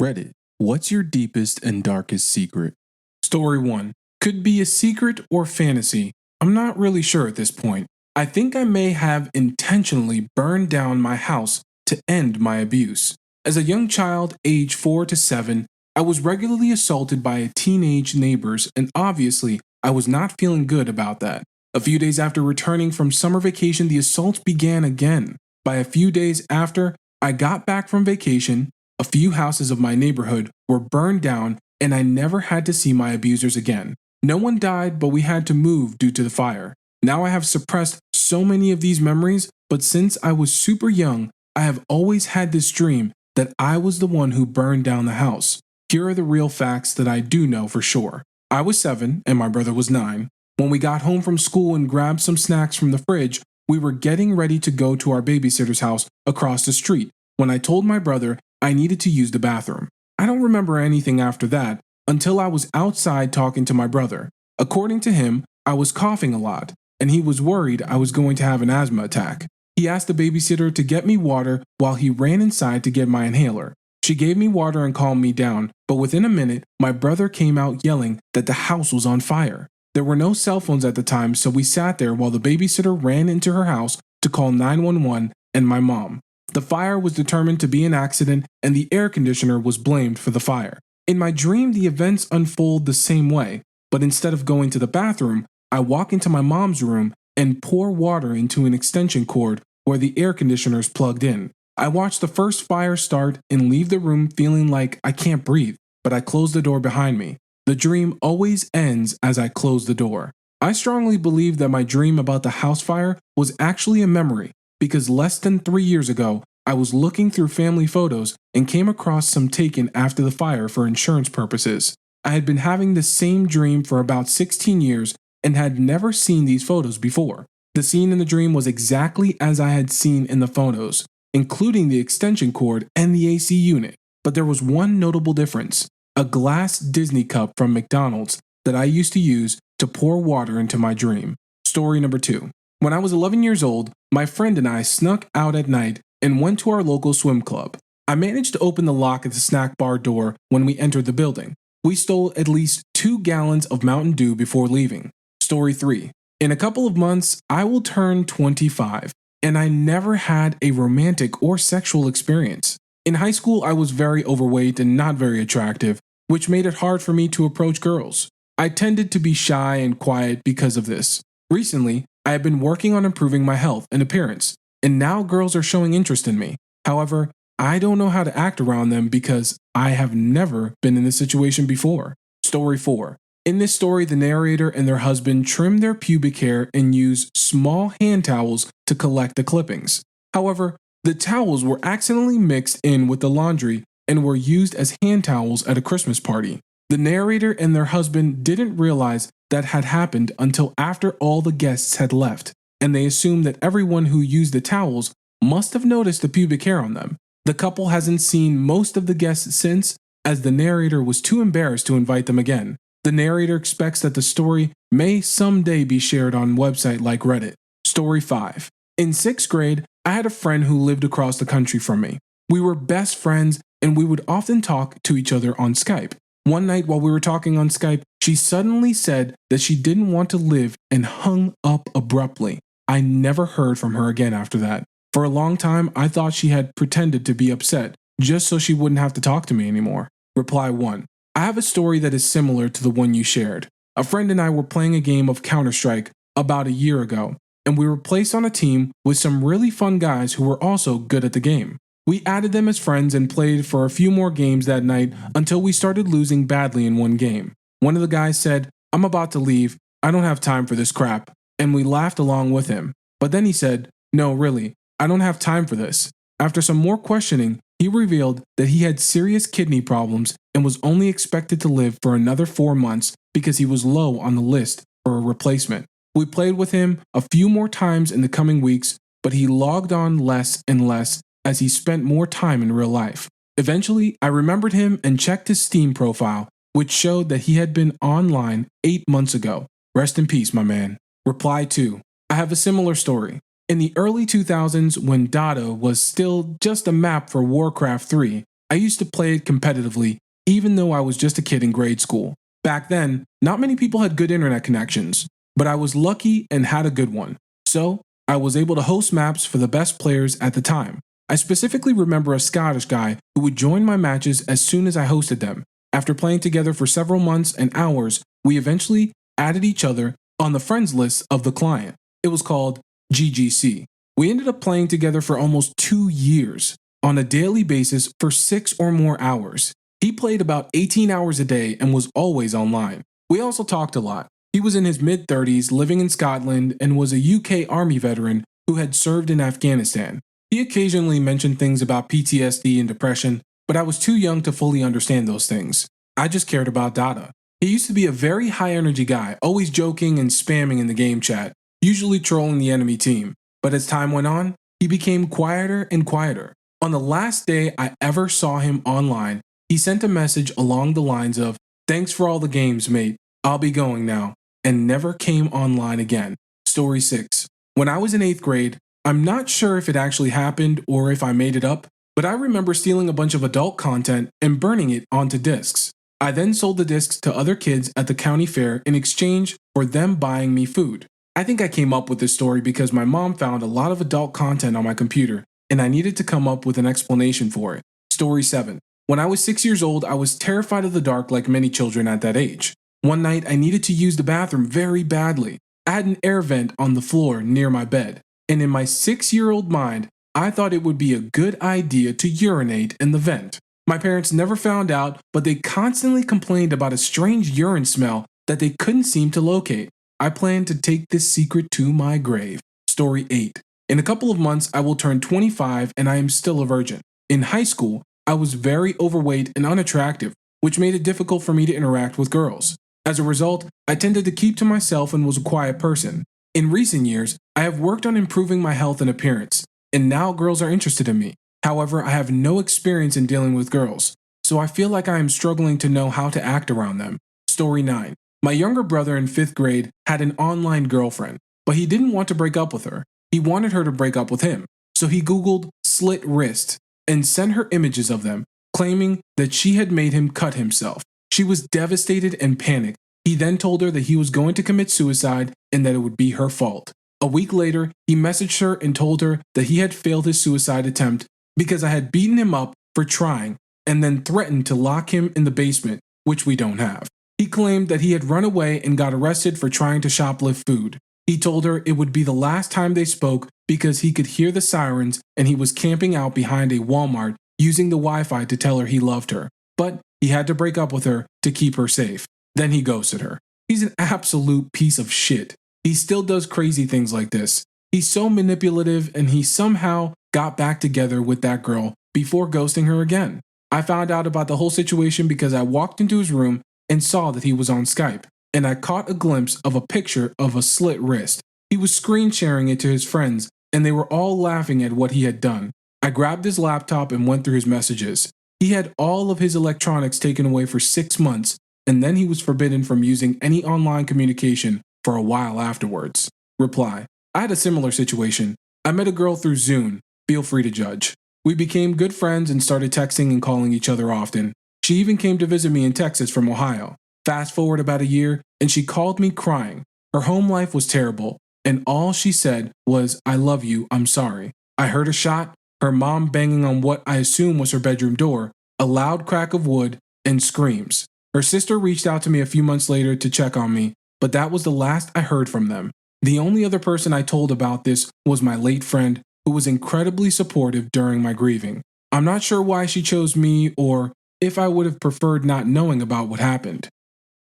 Reddit. What's your deepest and darkest secret? Story 1. Could be a secret or fantasy. I'm not really sure at this point. I think I may have intentionally burned down my house to end my abuse. As a young child, age 4 to 7, I was regularly assaulted by teenage neighbors, and obviously, I was not feeling good about that. A few days after returning from summer vacation, the assaults began again. By a few days after I got back from vacation, a few houses of my neighborhood were burned down, and I never had to see my abusers again. No one died, but we had to move due to the fire. Now I have suppressed so many of these memories, but since I was super young, I have always had this dream that I was the one who burned down the house. Here are the real facts that I do know for sure. I was 7 and my brother was 9. When we got home from school and grabbed some snacks from the fridge, we were getting ready to go to our babysitter's house across the street when I told my brother I needed to use the bathroom. I don't remember anything after that until I was outside talking to my brother. According to him, I was coughing a lot, and he was worried I was going to have an asthma attack. He asked the babysitter to get me water while he ran inside to get my inhaler. She gave me water and calmed me down, but within a minute, my brother came out yelling that the house was on fire. There were no cell phones at the time, so we sat there while the babysitter ran into her house to call 911 and my mom. The fire was determined to be an accident, and the air conditioner was blamed for the fire. In my dream, the events unfold the same way, but instead of going to the bathroom, I walk into my mom's room and pour water into an extension cord where the air conditioner is plugged in. I watch the first fire start and leave the room feeling like I can't breathe, but I close the door behind me. The dream always ends as I close the door. I strongly believe that my dream about the house fire was actually a memory, because less than 3 years ago, I was looking through family photos and came across some taken after the fire for insurance purposes. I had been having the same dream for about 16 years and had never seen these photos before. The scene in the dream was exactly as I had seen in the photos, including the extension cord and the AC unit. But there was one notable difference: a glass Disney cup from McDonald's that I used to use to pour water into my dream. Story number 2. When I was 11 years old, my friend and I snuck out at night and went to our local swim club. I managed to open the lock at the snack bar door when we entered the building. We stole at least 2 gallons of Mountain Dew before leaving. Story 3. In a couple of months, I will turn 25, and I never had a romantic or sexual experience. In high school, I was very overweight and not very attractive, which made it hard for me to approach girls. I tended to be shy and quiet because of this. Recently, I have been working on improving my health and appearance, and now girls are showing interest in me. However, I don't know how to act around them because I have never been in this situation before. Story 4. In this story, the narrator and their husband trim their pubic hair and use small hand towels to collect the clippings. However, the towels were accidentally mixed in with the laundry and were used as hand towels at a Christmas party. The narrator and their husband didn't realize that had happened until after all the guests had left, and they assumed that everyone who used the towels must have noticed the pubic hair on them. The couple hasn't seen most of the guests since, as the narrator was too embarrassed to invite them again. The narrator expects that the story may someday be shared on a website like Reddit. Story 5. In 6th grade, I had a friend who lived across the country from me. We were best friends, and we would often talk to each other on Skype. One night while we were talking on Skype, she suddenly said that she didn't want to live and hung up abruptly. I never heard from her again after that. For a long time, I thought she had pretended to be upset, just so she wouldn't have to talk to me anymore. Reply 1. I have a story that is similar to the one you shared. A friend and I were playing a game of Counter-Strike about a year ago, and we were placed on a team with some really fun guys who were also good at the game. We added them as friends and played for a few more games that night until we started losing badly in one game. One of the guys said, "I'm about to leave, I don't have time for this crap," and we laughed along with him. But then he said, "No, really, I don't have time for this." After some more questioning, he revealed that he had serious kidney problems and was only expected to live for another 4 months because he was low on the list for a replacement. We played with him a few more times in the coming weeks, but he logged on less and less as he spent more time in real life. Eventually, I remembered him and checked his Steam profile, which showed that he had been online 8 months ago. Rest in peace, my man. Reply 2. I have a similar story. In the early 2000s, when Dota was still just a map for Warcraft 3, I used to play it competitively, even though I was just a kid in grade school. Back then, not many people had good internet connections, but I was lucky and had a good one. So, I was able to host maps for the best players at the time. I specifically remember a Scottish guy who would join my matches as soon as I hosted them. After playing together for several months and hours, we eventually added each other on the friends list of the client. It was called GGC. We ended up playing together for almost 2 years on a daily basis for 6 or more hours. He played about 18 hours a day and was always online. We also talked a lot. He was in his mid-30s, living in Scotland, and was a UK Army veteran who had served in Afghanistan. He occasionally mentioned things about PTSD and depression, but I was too young to fully understand those things. I just cared about data. He used to be a very high-energy guy, always joking and spamming in the game chat, usually trolling the enemy team. But as time went on, he became quieter and quieter. On the last day I ever saw him online, he sent a message along the lines of, "Thanks for all the games, mate. I'll be going now," and never came online again. Story 6. When I was in 8th grade, I'm not sure if it actually happened or if I made it up, but I remember stealing a bunch of adult content and burning it onto discs. I then sold the discs to other kids at the county fair in exchange for them buying me food. I think I came up with this story because my mom found a lot of adult content on my computer and I needed to come up with an explanation for it. Story 7. When I was 6 years old, I was terrified of the dark like many children at that age. One night, I needed to use the bathroom very badly. I had an air vent on the floor near my bed, and in my 6-year-old mind, I thought it would be a good idea to urinate in the vent. My parents never found out, but they constantly complained about a strange urine smell that they couldn't seem to locate. I planned to take this secret to my grave. Story 8. In a couple of months, I will turn 25 and I am still a virgin. In high school, I was very overweight and unattractive, which made it difficult for me to interact with girls. As a result, I tended to keep to myself and was a quiet person. In recent years, I have worked on improving my health and appearance, and now girls are interested in me. However, I have no experience in dealing with girls, so I feel like I am struggling to know how to act around them. Story 9. My younger brother in 5th grade had an online girlfriend, but he didn't want to break up with her. He wanted her to break up with him, so he Googled slit wrist and sent her images of them, claiming that she had made him cut himself. She was devastated and panicked. He then told her that he was going to commit suicide and that it would be her fault. A week later, he messaged her and told her that he had failed his suicide attempt because I had beaten him up for trying and then threatened to lock him in the basement, which we don't have. He claimed that he had run away and got arrested for trying to shoplift food. He told her it would be the last time they spoke because he could hear the sirens and he was camping out behind a Walmart using the Wi-Fi to tell her he loved her. But he had to break up with her to keep her safe. Then he ghosted her. He's an absolute piece of shit. He still does crazy things like this. He's so manipulative and he somehow got back together with that girl before ghosting her again. I found out about the whole situation because I walked into his room and saw that he was on Skype, and I caught a glimpse of a picture of a slit wrist. He was screen sharing it to his friends, and they were all laughing at what he had done. I grabbed his laptop and went through his messages. He had all of his electronics taken away for 6 months, and then he was forbidden from using any online communication for a while afterwards. Reply. I had a similar situation. I met a girl through Zoom. Feel free to judge. We became good friends and started texting and calling each other often. She even came to visit me in Texas from Ohio. Fast forward about a year, and she called me crying. Her home life was terrible, and all she said was, "I love you, I'm sorry." I heard a shot, her mom banging on what I assume was her bedroom door, a loud crack of wood, and screams. Her sister reached out to me a few months later to check on me, but that was the last I heard from them. The only other person I told about this was my late friend, who was incredibly supportive during my grieving. I'm not sure why she chose me or if I would have preferred not knowing about what happened.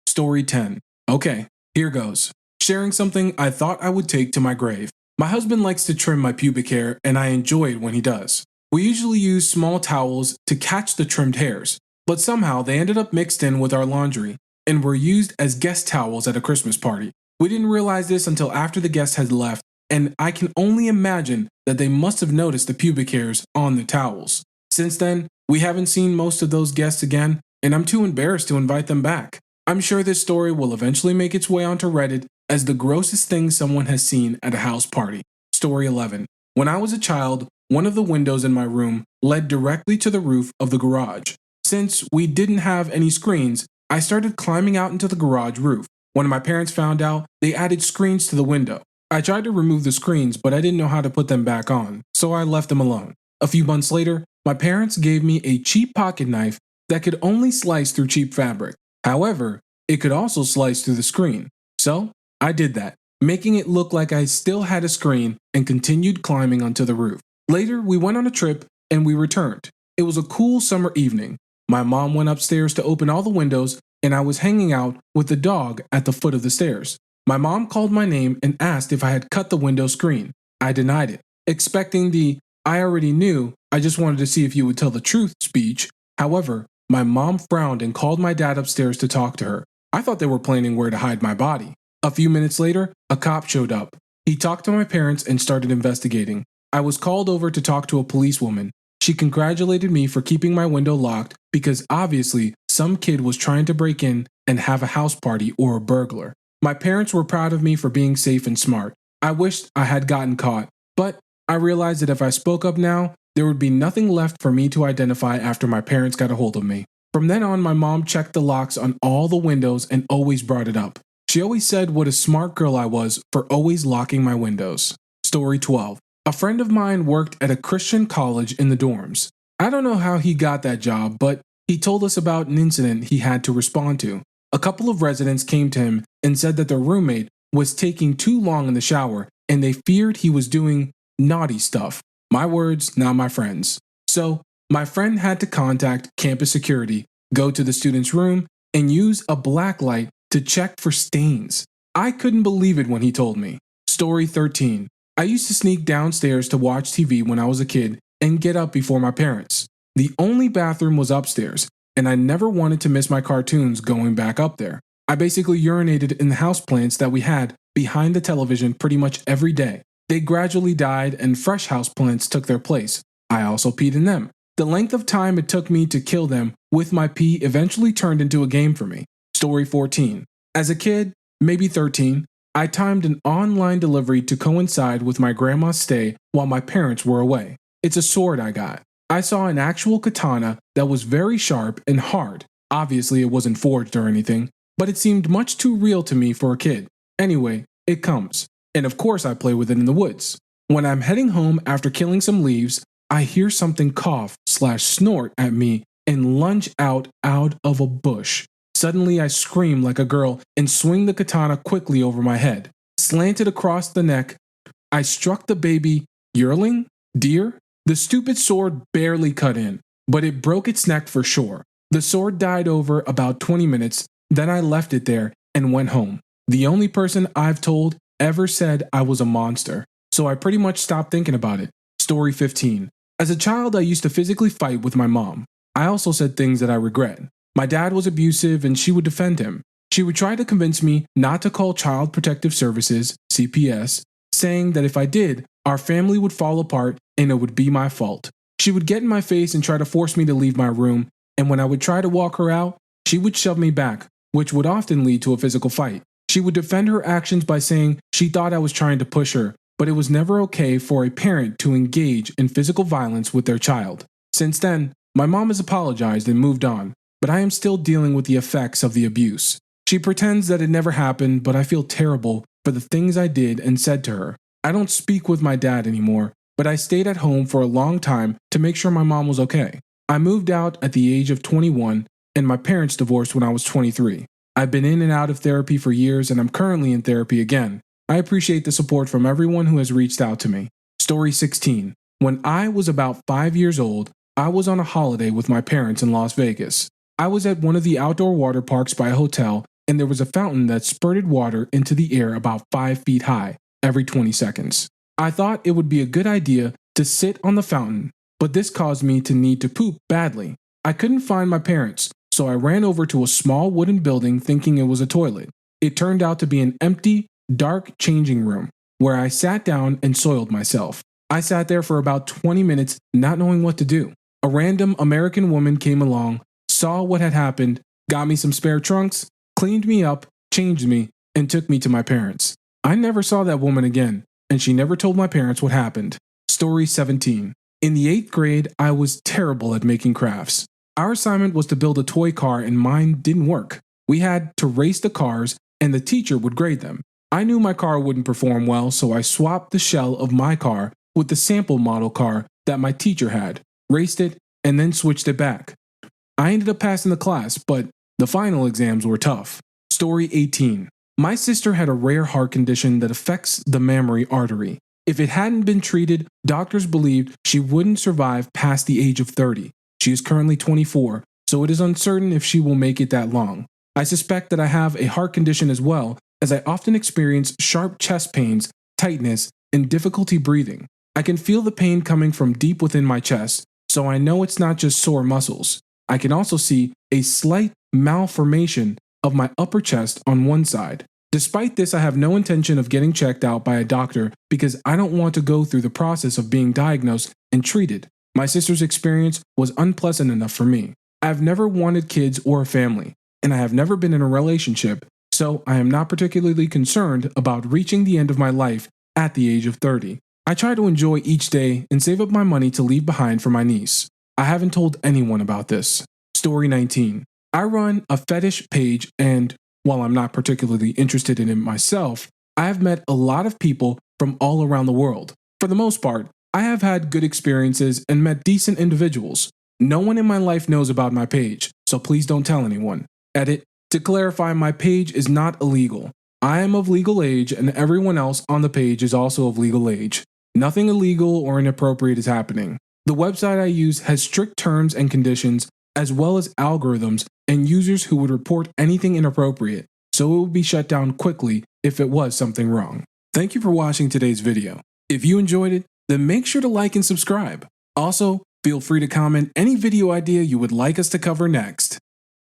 Story 10. Okay, here goes. Sharing something I thought I would take to my grave. My husband likes to trim my pubic hair, and I enjoy it when he does. We usually use small towels to catch the trimmed hairs, but somehow they ended up mixed in with our laundry and were used as guest towels at a Christmas party. We didn't realize this until after the guests had left, and I can only imagine that they must have noticed the pubic hairs on the towels. Since then, we haven't seen most of those guests again, and I'm too embarrassed to invite them back. I'm sure this story will eventually make its way onto Reddit as the grossest thing someone has seen at a house party. Story 11. When I was a child, one of the windows in my room led directly to the roof of the garage. Since we didn't have any screens, I started climbing out into the garage roof. When my parents found out, they added screens to the window. I tried to remove the screens, but I didn't know how to put them back on, so I left them alone. A few months later, my parents gave me a cheap pocket knife that could only slice through cheap fabric. However, it could also slice through the screen. So, I did that, making it look like I still had a screen and continued climbing onto the roof. Later, we went on a trip and we returned. It was a cool summer evening. My mom went upstairs to open all the windows, and I was hanging out with the dog at the foot of the stairs. My mom called my name and asked if I had cut the window screen. I denied it, expecting the "I already knew, I just wanted to see if you would tell the truth" speech. However, my mom frowned and called my dad upstairs to talk to her. I thought they were planning where to hide my body. A few minutes later, a cop showed up. He talked to my parents and started investigating. I was called over to talk to a policewoman. She congratulated me for keeping my window locked because obviously some kid was trying to break in and have a house party or a burglar. My parents were proud of me for being safe and smart. I wished I had gotten caught, but I realized that if I spoke up now, there would be nothing left for me to identify after my parents got a hold of me. From then on, my mom checked the locks on all the windows and always brought it up. She always said what a smart girl I was for always locking my windows. Story 12. A friend of mine worked at a Christian college in the dorms. I don't know how he got that job, but he told us about an incident he had to respond to. A couple of residents came to him and said that their roommate was taking too long in the shower and they feared he was doing naughty stuff. My words, not my friends. So, my friend had to contact campus security, go to the student's room, and use a blacklight to check for stains. I couldn't believe it when he told me. Story 13. I used to sneak downstairs to watch TV when I was a kid and get up before my parents. The only bathroom was upstairs, and I never wanted to miss my cartoons going back up there. I basically urinated in the houseplants that we had behind the television pretty much every day. They gradually died and fresh houseplants took their place. I also peed in them. The length of time it took me to kill them with my pee eventually turned into a game for me. Story 14. As a kid, maybe 13, I timed an online delivery to coincide with my grandma's stay while my parents were away. It's a sword I got. I saw an actual katana that was very sharp and hard. Obviously, it wasn't forged or anything, but it seemed much too real to me for a kid. Anyway, it comes. And of course I play with it in the woods. When I'm heading home after killing some leaves, I hear something cough/snort at me and lunge out of a bush. Suddenly I scream like a girl and swing the katana quickly over my head. Slanted across the neck, I struck the baby yearling? Deer? The stupid sword barely cut in, but it broke its neck for sure. The sword died over about 20 minutes, then I left it there and went home. The only person I've told ever said I was a monster, so I pretty much stopped thinking about it. Story 15. As a child, I used to physically fight with my mom. I also said things that I regret. My dad was abusive and she would defend him. She would try to convince me not to call Child Protective Services, CPS, saying that if I did, our family would fall apart and it would be my fault. She would get in my face and try to force me to leave my room, and when I would try to walk her out, she would shove me back, which would often lead to a physical fight. She would defend her actions by saying she thought I was trying to push her, but it was never okay for a parent to engage in physical violence with their child. Since then, my mom has apologized and moved on, but I am still dealing with the effects of the abuse. She pretends that it never happened, but I feel terrible for the things I did and said to her. I don't speak with my dad anymore, but I stayed at home for a long time to make sure my mom was okay. I moved out at the age of 21, and my parents divorced when I was 23. I've been in and out of therapy for years, and I'm currently in therapy again. I appreciate the support from everyone who has reached out to me. Story 16. When I was about 5 years old, I was on a holiday with my parents in Las Vegas. I was at one of the outdoor water parks by a hotel, and there was a fountain that spurted water into the air about 5 feet high every 20 seconds. I thought it would be a good idea to sit on the fountain, but this caused me to need to poop badly. I couldn't find my parents, so I ran over to a small wooden building thinking it was a toilet. It turned out to be an empty, dark changing room where I sat down and soiled myself. I sat there for about 20 minutes not knowing what to do. A random American woman came along, saw what had happened, got me some spare trunks, cleaned me up, changed me, and took me to my parents. I never saw that woman again, and she never told my parents what happened. Story 17. In the 8th grade, I was terrible at making crafts. Our assignment was to build a toy car and mine didn't work. We had to race the cars and the teacher would grade them. I knew my car wouldn't perform well, so I swapped the shell of my car with the sample model car that my teacher had, raced it, and then switched it back. I ended up passing the class, but the final exams were tough. Story 18. My sister had a rare heart condition that affects the mammary artery. If it hadn't been treated, doctors believed she wouldn't survive past the age of 30. She is currently 24, so it is uncertain if she will make it that long. I suspect that I have a heart condition as well, as I often experience sharp chest pains, tightness, and difficulty breathing. I can feel the pain coming from deep within my chest, so I know it's not just sore muscles. I can also see a slight malformation of my upper chest on one side. Despite this, I have no intention of getting checked out by a doctor because I don't want to go through the process of being diagnosed and treated. My sister's experience was unpleasant enough for me. I have never wanted kids or a family, and I have never been in a relationship, so I am not particularly concerned about reaching the end of my life at the age of 30. I try to enjoy each day and save up my money to leave behind for my niece. I haven't told anyone about this. Story 19. I run a fetish page and, while I'm not particularly interested in it myself, I have met a lot of people from all around the world. For the most part, I have had good experiences and met decent individuals. No one in my life knows about my page, so please don't tell anyone. Edit. To clarify, my page is not illegal. I am of legal age and everyone else on the page is also of legal age. Nothing illegal or inappropriate is happening. The website I use has strict terms and conditions, as well as algorithms and users who would report anything inappropriate, so it would be shut down quickly if it was something wrong. Thank you for watching today's video. If you enjoyed it, then make sure to like and subscribe. Also, feel free to comment any video idea you would like us to cover next.